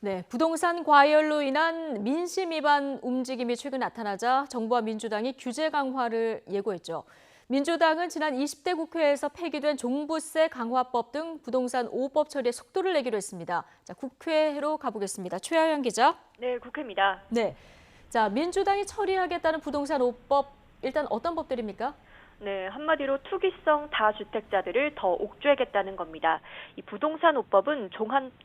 네, 부동산 과열로 인한 민심 위반 움직임이 최근 나타나자 정부와 민주당이 규제 강화를 예고했죠. 민주당은 지난 20대 국회에서 폐기된 종부세 강화법 등 부동산 5법 처리에 속도를 내기로 했습니다. 자, 국회로 가보겠습니다. 최하연 기자. 네, 국회입니다. 네, 자, 민주당이 처리하겠다는 부동산 5법, 일단 어떤 법들입니까? 네, 한마디로 투기성 다주택자들을 더 옥죄겠다는 겁니다. 이 부동산 5법은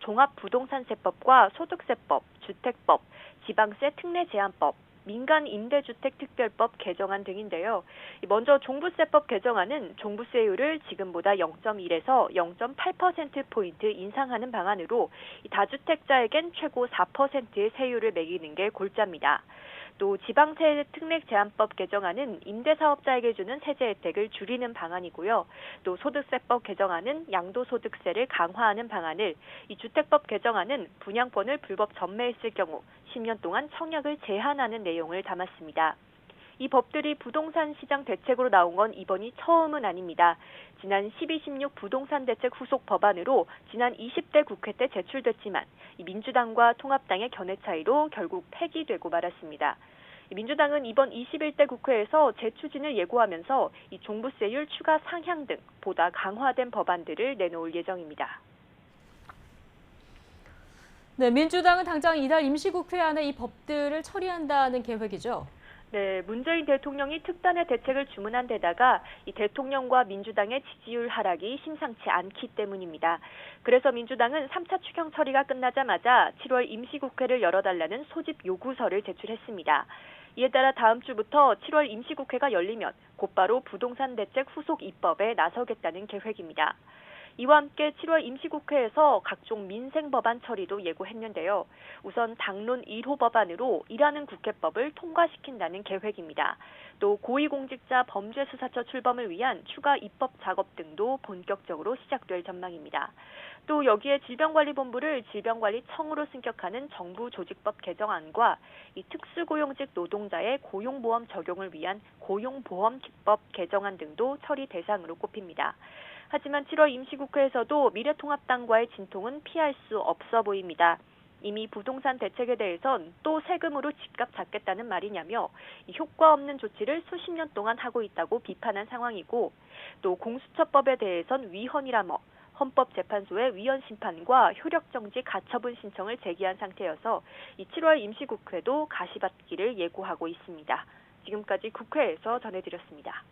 종합부동산세법과 소득세법, 주택법, 지방세 특례 제한법, 민간 임대주택 특별법 개정안 등인데요. 먼저 종부세법 개정안은 종부세율을 지금보다 0.1에서 0.8%포인트 인상하는 방안으로 다주택자에겐 최고 4%의 세율을 매기는 게 골자입니다. 또 지방세 특례 제한법 개정안은 임대사업자에게 주는 세제 혜택을 줄이는 방안이고요. 또 소득세법 개정안은 양도소득세를 강화하는 방안을, 이 주택법 개정안은 분양권을 불법 전매했을 경우 10년 동안 청약을 제한하는 내용을 담았습니다. 이 법들이 부동산 시장 대책으로 나온 건 이번이 처음은 아닙니다. 지난 12.16 부동산 대책 후속 법안으로 지난 20대 국회 때 제출됐지만 민주당과 통합당의 견해 차이로 결국 폐기되고 말았습니다. 민주당은 이번 21대 국회에서 재추진을 예고하면서 이 종부세율 추가 상향 등 보다 강화된 법안들을 내놓을 예정입니다. 네, 민주당은 당장 이달 임시국회 안에 이 법들을 처리한다는 계획이죠. 네, 문재인 대통령이 특단의 대책을 주문한 데다가 이 대통령과 민주당의 지지율 하락이 심상치 않기 때문입니다. 그래서 민주당은 3차 추경 처리가 끝나자마자 7월 임시국회를 열어달라는 소집 요구서를 제출했습니다. 이에 따라 다음 주부터 7월 임시국회가 열리면 곧바로 부동산 대책 후속 입법에 나서겠다는 계획입니다. 이와 함께 7월 임시국회에서 각종 민생 법안 처리도 예고했는데요. 우선 당론 1호 법안으로 일하는 국회법을 통과시킨다는 계획입니다. 또 고위공직자 범죄수사처 출범을 위한 추가 입법 작업 등도 본격적으로 시작될 전망입니다. 또 여기에 질병관리본부를 질병관리청으로 승격하는 정부 조직법 개정안과 이 특수고용직 노동자의 고용보험 적용을 위한 고용보험법 개정안 등도 처리 대상으로 꼽힙니다. 하지만 7월 임시국회에서도 미래통합당과의 진통은 피할 수 없어 보입니다. 이미 부동산 대책에 대해선 또 세금으로 집값 잡겠다는 말이냐며 효과 없는 조치를 수십 년 동안 하고 있다고 비판한 상황이고, 또 공수처법에 대해선 위헌이라며 헌법재판소의 위헌 심판과 효력정지 가처분 신청을 제기한 상태여서 이 7월 임시국회도 가시받기를 예고하고 있습니다. 지금까지 국회에서 전해드렸습니다.